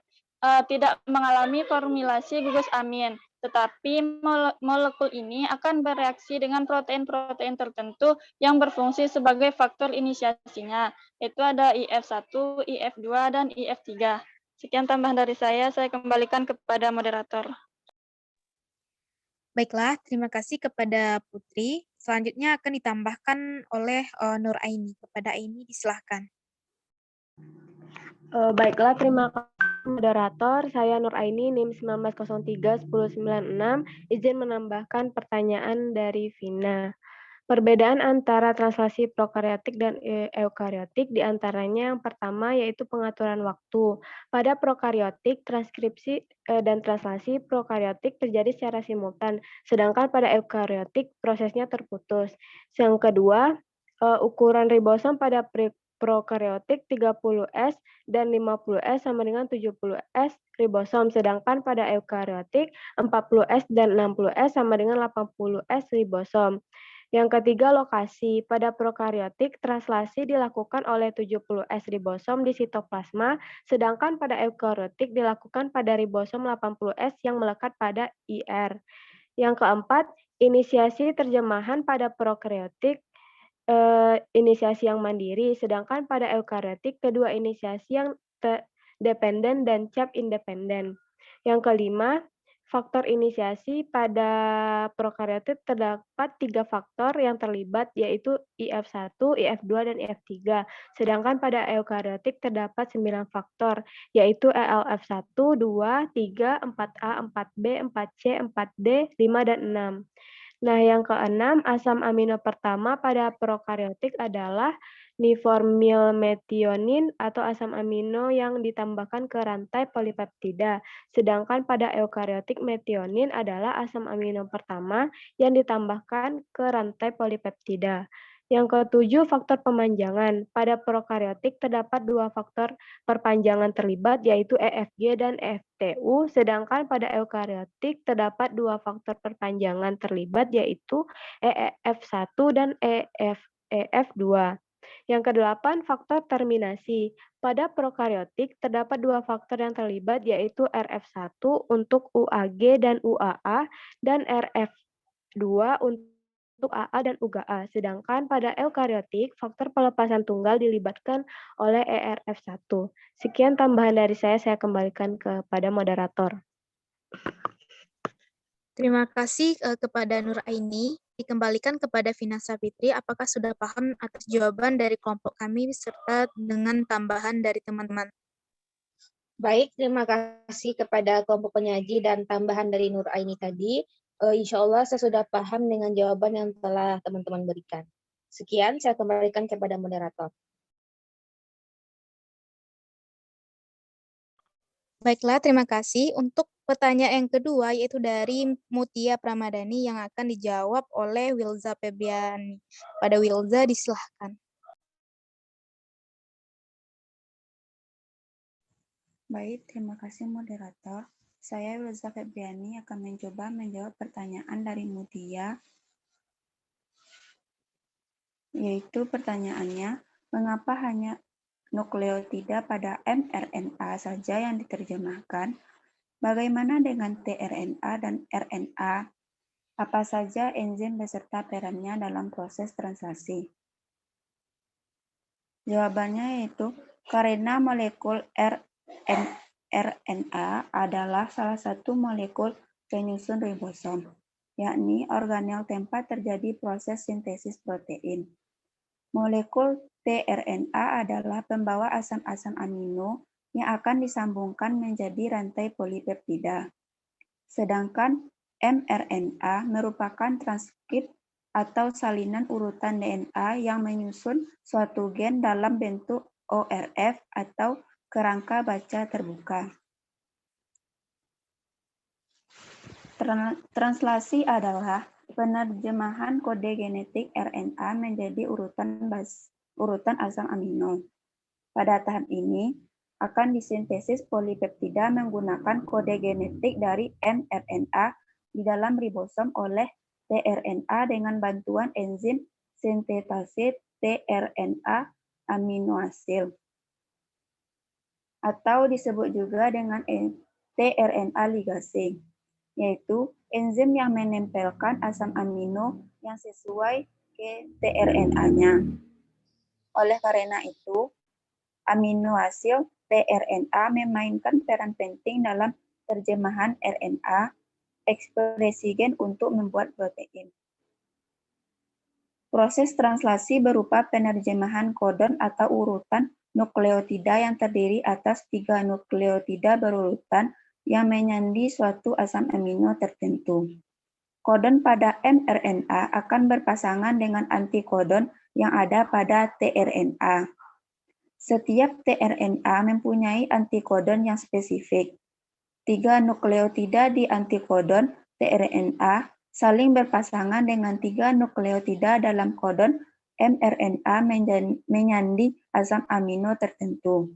tidak mengalami formulasi gugus amin, tetapi molekul ini akan bereaksi dengan protein-protein tertentu yang berfungsi sebagai faktor inisiasinya, yaitu ada IF1, IF2, dan IF3. Sekian tambahan dari saya kembalikan kepada moderator. Baiklah, terima kasih kepada Putri. Selanjutnya akan ditambahkan oleh Nur Aini. Kepada Aini, disilahkan. Baiklah, terima kasih moderator. Saya Nur Aini, NIM 1903-1096. Izin menambahkan pertanyaan dari Vina. Perbedaan antara translasi prokariotik dan eukariotik diantaranya yang pertama yaitu pengaturan waktu. Pada prokariotik, transkripsi dan translasi prokariotik terjadi secara simultan, sedangkan pada eukariotik prosesnya terputus. Yang kedua, ukuran ribosom pada prokariotik 30S dan 50S sama dengan 70S ribosom, sedangkan pada eukariotik 40S dan 60S sama dengan 80S ribosom. Yang ketiga, lokasi. Pada prokariotik, translasi dilakukan oleh 70S ribosom di sitoplasma, sedangkan pada eukariotik dilakukan pada ribosom 80S yang melekat pada IR. Yang keempat, inisiasi terjemahan pada prokariotik inisiasi yang mandiri, sedangkan pada eukariotik kedua inisiasi yang dependen dan cap independen. Yang kelima, faktor inisiasi pada prokariotik terdapat 3 faktor yang terlibat, yaitu IF1, IF2, dan IF3. Sedangkan pada eukariotik terdapat 9 faktor, yaitu ELF1, 2, 3, 4A, 4B, 4C, 4D, 5, dan 6. Nah, yang keenam, asam amino pertama pada prokariotik adalah niformylmetionin atau asam amino yang ditambahkan ke rantai polipeptida. Sedangkan pada eukariotik metionin adalah asam amino pertama yang ditambahkan ke rantai polipeptida. Yang ketujuh, faktor pemanjangan. Pada prokariotik terdapat 2 faktor perpanjangan terlibat, yaitu EFG dan EFTU, sedangkan pada eukariotik terdapat 2 faktor perpanjangan terlibat, yaitu EF1 dan EF2. Yang kedelapan, faktor terminasi. Pada prokariotik terdapat 2 faktor yang terlibat, yaitu RF1 untuk UAG dan UAA, dan RF2 untuk AA dan UGA. Sedangkan pada eukariotik, faktor pelepasan tunggal dilibatkan oleh ERF1. Sekian tambahan dari saya kembalikan kepada moderator. Terima kasih kepada Nur Aini. Dikembalikan kepada Vina Savitri, apakah sudah paham atas jawaban dari kelompok kami serta dengan tambahan dari teman-teman? Baik, terima kasih kepada kelompok penyaji dan tambahan dari Nur Aini tadi. Insya Allah saya sudah paham dengan jawaban yang telah teman-teman berikan. Sekian, saya kembalikan kepada moderator. Baiklah, terima kasih. Untuk pertanyaan yang kedua, yaitu dari Mutia Pramadani yang akan dijawab oleh Wilza Febriani. Pada Wilza, disilahkan. Baik, terima kasih moderator. Saya Wilza Febriani akan mencoba menjawab pertanyaan dari Mutia, yaitu pertanyaannya, mengapa hanya nukleotida pada mRNA saja yang diterjemahkan? Bagaimana dengan tRNA dan RNA? Apa saja enzim beserta perannya dalam proses translasi? Jawabannya yaitu karena molekul RNA adalah salah satu molekul penyusun ribosom, yakni organel tempat terjadi proses sintesis protein. Molekul tRNA adalah pembawa asam-asam amino yang akan disambungkan menjadi rantai polipeptida. Sedangkan mRNA merupakan transkrip atau salinan urutan DNA yang menyusun suatu gen dalam bentuk ORF atau kerangka baca terbuka. Translasi adalah penerjemahan kode genetik RNA menjadi urutan asam amino. Pada tahap ini, akan disintesis polipeptida menggunakan kode genetik dari mRNA di dalam ribosom oleh tRNA dengan bantuan enzim sintetase tRNA aminoasil, atau disebut juga dengan tRNA ligase, yaitu enzim yang menempelkan asam amino yang sesuai ke tRNA-nya. Oleh karena itu, aminoasil tRNA memainkan peran penting dalam terjemahan RNA, ekspresi gen untuk membuat protein. Proses translasi berupa penerjemahan kodon atau urutan nukleotida yang terdiri atas 3 nukleotida berurutan yang menyandi suatu asam amino tertentu. Kodon pada mRNA akan berpasangan dengan antikodon yang ada pada tRNA. Setiap tRNA mempunyai antikodon yang spesifik. 3 nukleotida di antikodon tRNA saling berpasangan dengan 3 nukleotida dalam kodon mRNA menyandi asam amino tertentu.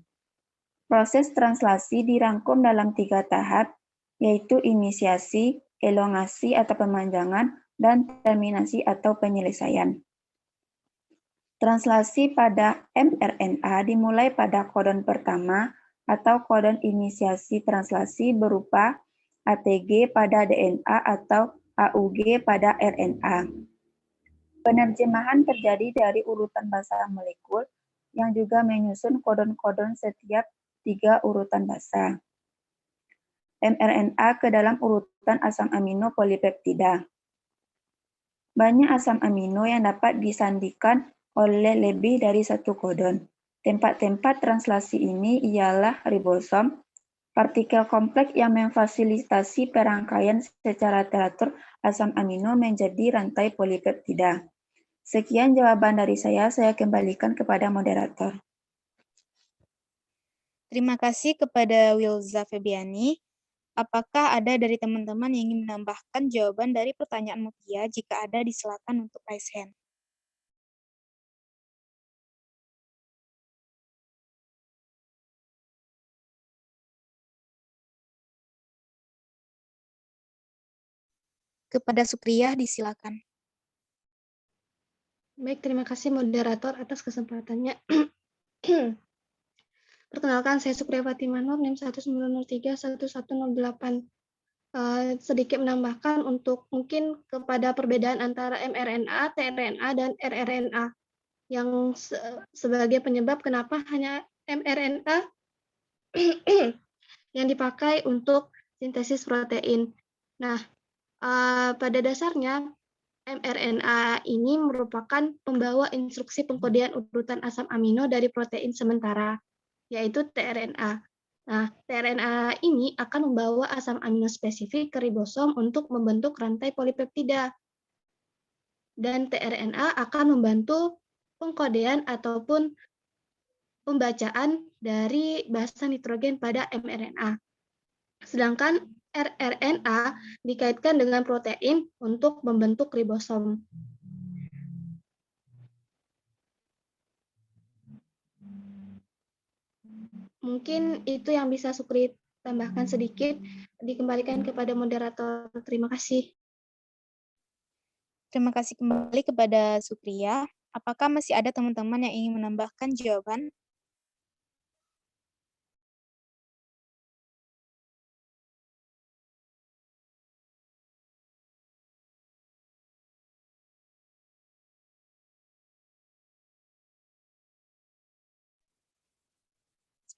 Proses translasi dirangkum dalam 3 tahap, yaitu inisiasi, elongasi atau pemanjangan, dan terminasi atau penyelesaian. Translasi pada mRNA dimulai pada kodon pertama atau kodon inisiasi translasi berupa ATG pada DNA atau AUG pada RNA. Penerjemahan terjadi dari urutan basa molekul yang juga menyusun kodon-kodon setiap 3 urutan basa mRNA ke dalam urutan asam amino polipeptida. Banyak asam amino yang dapat disandikan oleh lebih dari satu kodon. Tempat-tempat translasi ini ialah ribosom, partikel kompleks yang memfasilitasi perangkaian secara teratur asam amino menjadi rantai polipeptida. Sekian jawaban dari saya kembalikan kepada moderator. Terima kasih kepada Wilza Febiani. Apakah ada dari teman-teman yang ingin menambahkan jawaban dari pertanyaan Mutia? Jika ada, disilakan untuk raise hand. Kepada Sukriyah, disilakan. Baik, terima kasih moderator atas kesempatannya. Perkenalkan, saya Sukriyah Fatimah Nur, NIM 190311008. Sedikit menambahkan untuk mungkin kepada perbedaan antara mRNA, tRNA, dan rRNA yang sebagai penyebab kenapa hanya mRNA yang dipakai untuk sintesis protein. Nah, pada dasarnya mRNA ini merupakan pembawa instruksi pengkodean urutan asam amino dari protein sementara, yaitu tRNA. Nah, tRNA ini akan membawa asam amino spesifik ke ribosom untuk membentuk rantai polipeptida. Dan tRNA akan membantu pengkodean ataupun pembacaan dari basa nitrogen pada mRNA. Sedangkan rRNA dikaitkan dengan protein untuk membentuk ribosom. Mungkin itu yang bisa Sukri tambahkan sedikit, dikembalikan kepada moderator. Terima kasih. Terima kasih kembali kepada Sukriyah. Apakah masih ada teman-teman yang ingin menambahkan jawaban?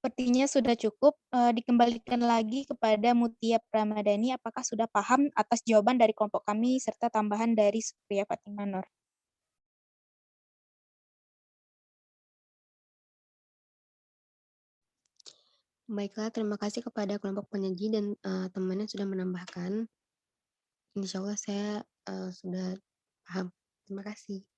Sepertinya sudah cukup. Dikembalikan lagi kepada Mutia Pramadani. Apakah sudah paham atas jawaban dari kelompok kami serta tambahan dari Sukriyah Fatimah Nur? Baiklah, terima kasih kepada kelompok penyaji dan temannya sudah menambahkan. Insya Allah saya sudah paham. Terima kasih.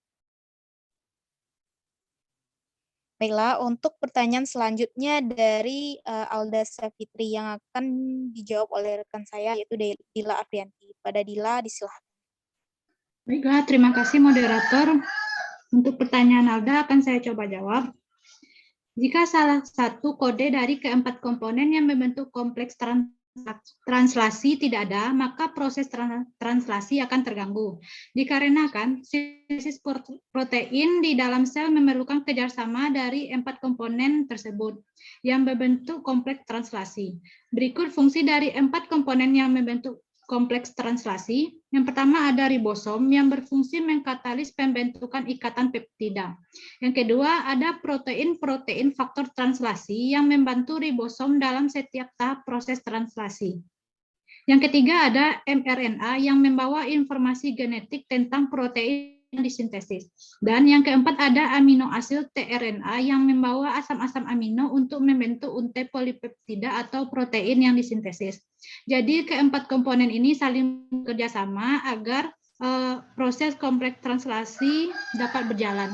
Baiklah, untuk pertanyaan selanjutnya dari Alda Safitri yang akan dijawab oleh rekan saya, yaitu Dila Afrianti. Pada Dila, disilakan. Baiklah, terima kasih moderator. Untuk pertanyaan Alda akan saya coba jawab. Jika salah satu kode dari keempat komponen yang membentuk kompleks translasi tidak ada, maka proses translasi akan terganggu. Dikarenakan sintesis protein di dalam sel memerlukan kerjasama dari 4 komponen tersebut yang membentuk kompleks translasi. Berikut fungsi dari 4 komponen yang membentuk kompleks translasi. Yang pertama ada ribosom yang berfungsi mengkatalis pembentukan ikatan peptida. Yang kedua ada protein-protein faktor translasi yang membantu ribosom dalam setiap tahap proses translasi. Yang ketiga ada mRNA yang membawa informasi genetik tentang protein yang disintesis. Dan yang keempat ada aminoasid tRNA yang membawa asam-asam amino untuk membentuk untai polipeptida atau protein yang disintesis. Jadi keempat komponen ini saling bekerja sama agar proses kompleks translasi dapat berjalan.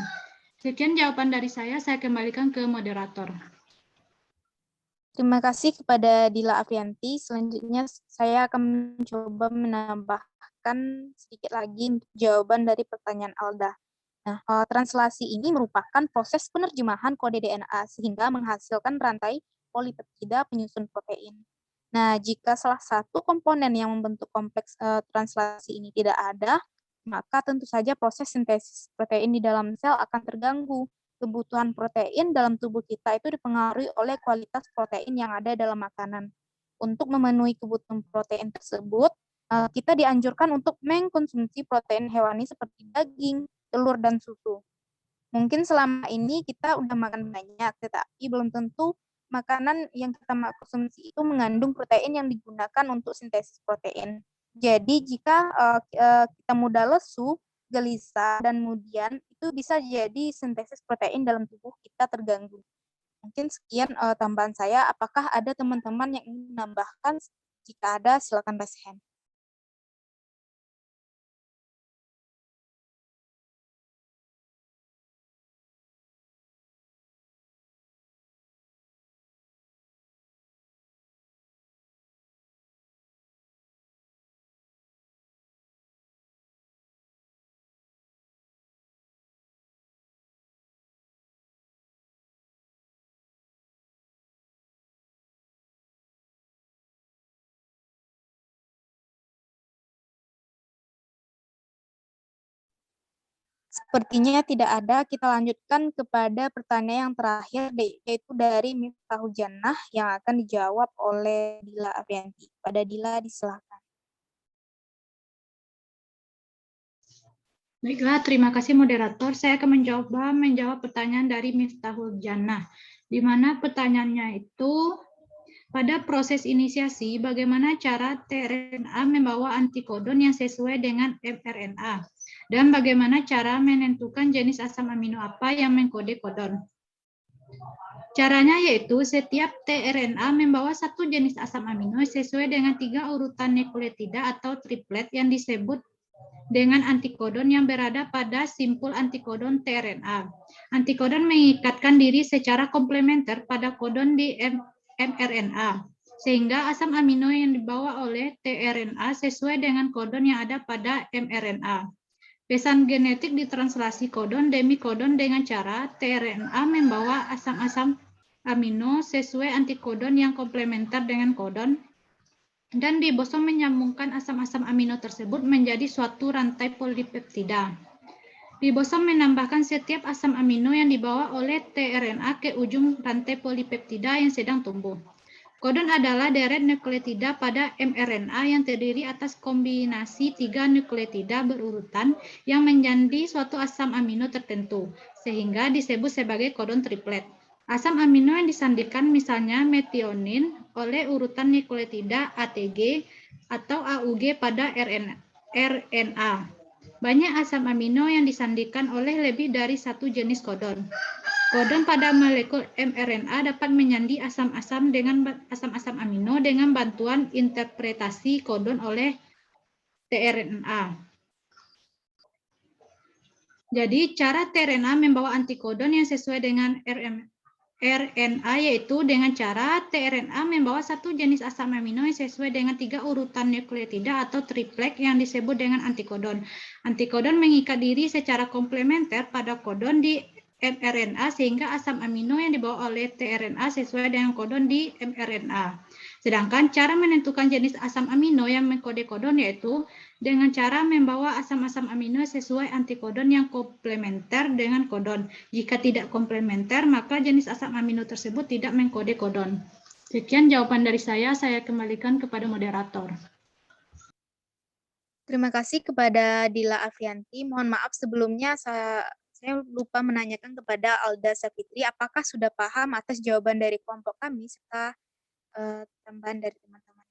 Sekian jawaban dari saya kembalikan ke moderator. Terima kasih kepada Dila Afrianti. Selanjutnya saya akan mencoba menambahkan sedikit lagi jawaban dari pertanyaan Alda. Nah, translasi ini merupakan proses penerjemahan kode DNA sehingga menghasilkan rantai polipeptida penyusun protein. Nah, jika salah satu komponen yang membentuk kompleks translasi ini tidak ada, maka tentu saja proses sintesis protein di dalam sel akan terganggu. Kebutuhan protein dalam tubuh kita itu dipengaruhi oleh kualitas protein yang ada dalam makanan. Untuk memenuhi kebutuhan protein tersebut, kita dianjurkan untuk mengkonsumsi protein hewani seperti daging, telur, dan susu. Mungkin selama ini kita udah makan banyak, tetapi belum tentu makanan yang kita konsumsi itu mengandung protein yang digunakan untuk sintesis protein. Jadi jika kita mudah lesu, gelisah, dan kemudian itu bisa jadi sintesis protein dalam tubuh kita terganggu. Mungkin sekian tambahan saya. Apakah ada teman-teman yang ingin menambahkan? Jika ada, silakan raise hand. Sepertinya tidak ada. Kita lanjutkan kepada pertanyaan yang terakhir, yaitu dari Miftahul Jannah yang akan dijawab oleh Dila Afrianti. Pada Dila, disilakan. Baiklah, terima kasih moderator. Saya akan menjawab pertanyaan dari Miftahul Jannah, di mana pertanyaannya itu, pada proses inisiasi, bagaimana cara tRNA membawa antikodon yang sesuai dengan mRNA? Dan bagaimana cara menentukan jenis asam amino apa yang mengkode kodon? Caranya yaitu setiap tRNA membawa satu jenis asam amino sesuai dengan 3 urutan nukleotida atau triplet yang disebut dengan antikodon yang berada pada simpul antikodon tRNA. Antikodon mengikatkan diri secara komplementer pada kodon di mRNA, sehingga asam amino yang dibawa oleh tRNA sesuai dengan kodon yang ada pada mRNA. Pesan genetik ditranslasi kodon demi kodon dengan cara tRNA membawa asam-asam amino sesuai antikodon yang komplementer dengan kodon, dan ribosom menyambungkan asam-asam amino tersebut menjadi suatu rantai polipeptida. Ribosom menambahkan setiap asam amino yang dibawa oleh tRNA ke ujung rantai polipeptida yang sedang tumbuh. Kodon adalah deret nukleotida pada mRNA yang terdiri atas kombinasi 3 nukleotida berurutan yang menjadi suatu asam amino tertentu, sehingga disebut sebagai kodon triplet. Asam amino yang disandikan misalnya metionin oleh urutan nukleotida ATG atau AUG pada RNA. Banyak asam amino yang disandikan oleh lebih dari satu jenis kodon. Kodon pada molekul mRNA dapat menyandi asam-asam amino dengan bantuan interpretasi kodon oleh tRNA. Jadi cara tRNA membawa antikodon yang sesuai dengan RNA yaitu dengan cara tRNA membawa satu jenis asam amino yang sesuai dengan 3 urutan nukleotida atau triplet yang disebut dengan antikodon. Antikodon mengikat diri secara komplementer pada kodon di mRNA sehingga asam amino yang dibawa oleh tRNA sesuai dengan kodon di mRNA. Sedangkan cara menentukan jenis asam amino yang mengkode kodon yaitu dengan cara membawa asam-asam amino sesuai antikodon yang komplementer dengan kodon. Jika tidak komplementer, maka jenis asam amino tersebut tidak mengkode kodon. Sekian jawaban dari saya kembalikan kepada moderator. Terima kasih kepada Dila Afrianti. Mohon maaf sebelumnya saya lupa menanyakan kepada Alda Safitri, apakah sudah paham atas jawaban dari kelompok kami serta tambahan dari teman-teman.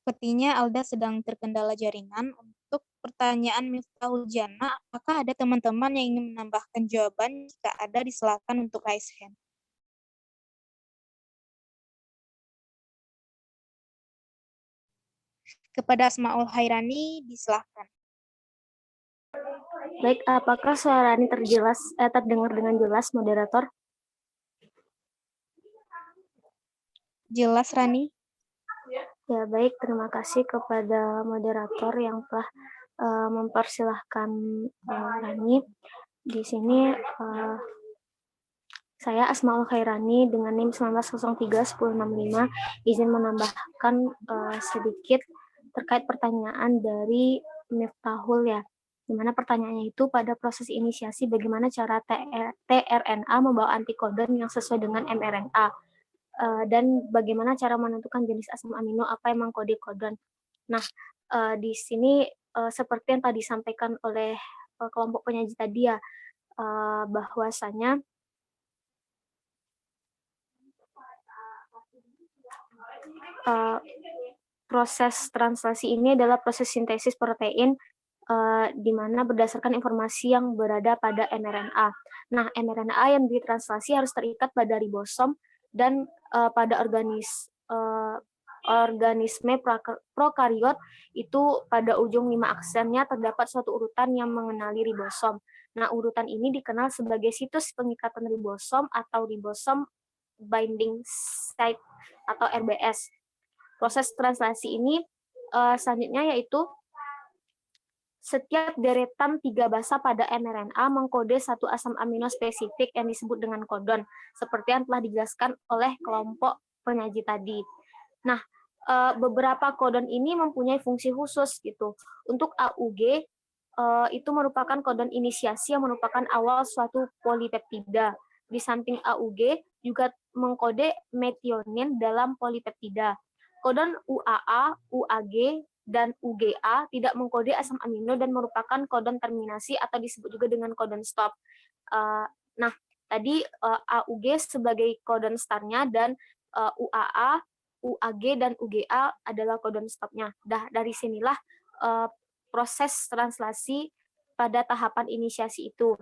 Sepertinya Alda sedang terkendala jaringan. Untuk pertanyaan Miftahul Jannah, apakah ada teman-teman yang ingin menambahkan jawaban? Jika ada, disilakan untuk raise hand. Kepada Asmaul Hairani, disilakan. Baik, apakah suara ini terdengar dengan jelas, moderator? Jelas, Rani? Ya, baik. Terima kasih kepada moderator yang telah mempersilahkan Rani. Di sini saya Asmaul Khairani dengan NIM 1903-1065 izin menambahkan sedikit terkait pertanyaan dari Miftahul ya. Di mana pertanyaannya itu pada proses inisiasi bagaimana cara tRNA membawa antikodon yang sesuai dengan mRNA. Dan bagaimana cara menentukan jenis asam amino apa yang mengkode kodon. Nah, di sini seperti yang tadi disampaikan oleh kelompok penyaji tadi ya, bahwasanya proses translasi ini adalah proses sintesis protein di mana berdasarkan informasi yang berada pada mRNA. Nah, mRNA yang ditranslasi harus terikat pada ribosom dan pada organisme prokariot itu pada ujung 5 aksennya terdapat suatu urutan yang mengenali ribosom. Nah, urutan ini dikenal sebagai situs pengikatan ribosom atau ribosom binding site atau RBS. Proses translasi ini selanjutnya yaitu setiap deretan 3 basa pada mRNA mengkode satu asam amino spesifik yang disebut dengan kodon, seperti yang telah dijelaskan oleh kelompok penyaji tadi. Nah, beberapa kodon ini mempunyai fungsi khusus gitu. Untuk AUG itu merupakan kodon inisiasi yang merupakan awal suatu polipeptida. Di samping AUG juga mengkode metionin dalam polipeptida. Kodon UAA, UAG, dan UGA tidak mengkode asam amino dan merupakan kodon terminasi atau disebut juga dengan kodon stop. Nah, tadi AUG sebagai kodon startnya dan UAA, UAG, dan UGA adalah kodon stopnya. Dari sinilah proses translasi pada tahapan inisiasi itu.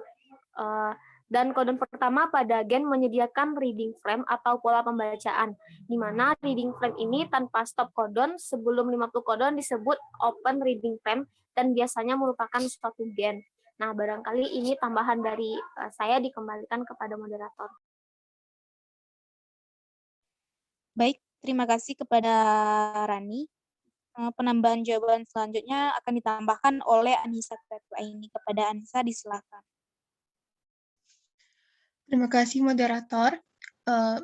Dan kodon pertama pada gen menyediakan reading frame atau pola pembacaan, di mana reading frame ini tanpa stop kodon sebelum 50 kodon disebut open reading frame dan biasanya merupakan suatu gen. Nah, barangkali ini tambahan dari saya, dikembalikan kepada moderator. Baik, terima kasih kepada Rani. Penambahan jawaban selanjutnya akan ditambahkan oleh Anissa Kretulaini. Kepada Anissa, disilakan. Terima kasih moderator.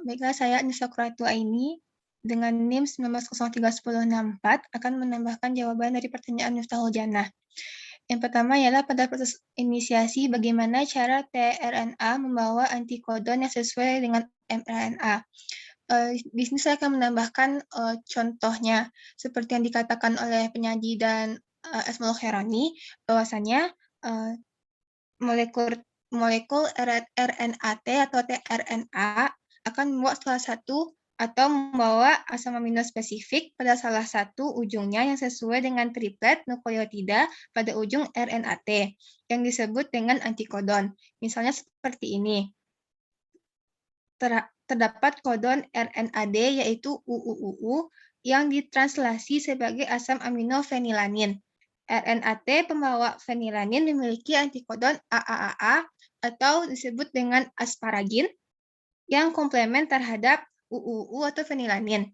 Baiklah, saya Anissa Kretulaini dengan NIM 1903-1064 akan menambahkan jawaban dari pertanyaan Miftahul Jannah. Yang pertama ialah pada proses inisiasi bagaimana cara tRNA membawa antikodon yang sesuai dengan mRNA. Di sini saya akan menambahkan contohnya seperti yang dikatakan oleh penyaji dan Asmaul Khairani, bahwasanya molekul RNAT atau tRNA akan membawa salah satu atau membawa asam amino spesifik pada salah satu ujungnya yang sesuai dengan triplet nukleotida pada ujung RNAT yang disebut dengan antikodon. Misalnya seperti ini. Terdapat kodon RNAD yaitu UUUU yang ditranslasi sebagai asam amino fenilanin. RNAT pembawa fenilanin memiliki antikodon AAAA atau disebut dengan asparagin yang komplement terhadap UUU atau fenilanin.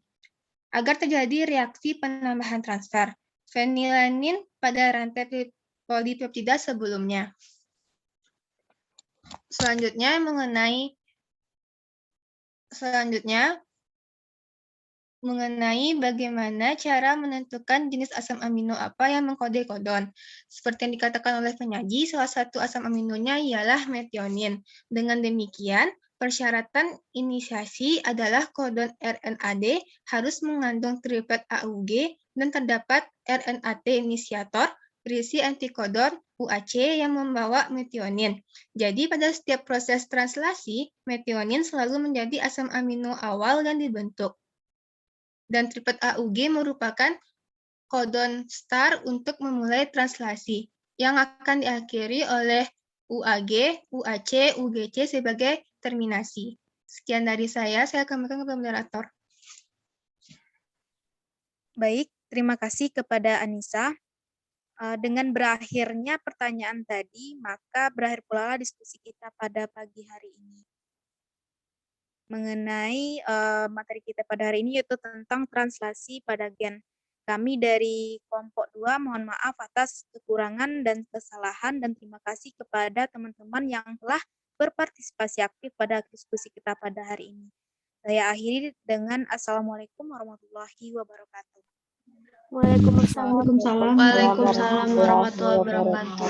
Agar terjadi reaksi penambahan transfer fenilanin pada rantai polipeptida sebelumnya. Selanjutnya mengenai bagaimana cara menentukan jenis asam amino apa yang mengkode kodon. Seperti yang dikatakan oleh penyaji, salah satu asam aminonya ialah metionin. Dengan demikian, persyaratan inisiasi adalah kodon RNAD harus mengandung triplet AUG dan terdapat RNAT inisiator berisi antikodon UAC yang membawa metionin. Jadi pada setiap proses translasi, metionin selalu menjadi asam amino awal yang dibentuk. Dan triplet AUG merupakan kodon star untuk memulai translasi, yang akan diakhiri oleh UAG, UAC, UGC sebagai terminasi. Sekian dari saya kembalikan kepada moderator. Baik, terima kasih kepada Anissa. Dengan berakhirnya pertanyaan tadi, maka berakhir pula diskusi kita pada pagi hari ini. Mengenai materi kita pada hari ini yaitu tentang translasi pada gen. Kami dari kelompok 2 mohon maaf atas kekurangan dan kesalahan dan terima kasih kepada teman-teman yang telah berpartisipasi aktif pada diskusi kita pada hari ini. Saya akhiri dengan Assalamualaikum warahmatullahi wabarakatuh. Waalaikumsalam. Waalaikumsalam warahmatullahi wabarakatuh.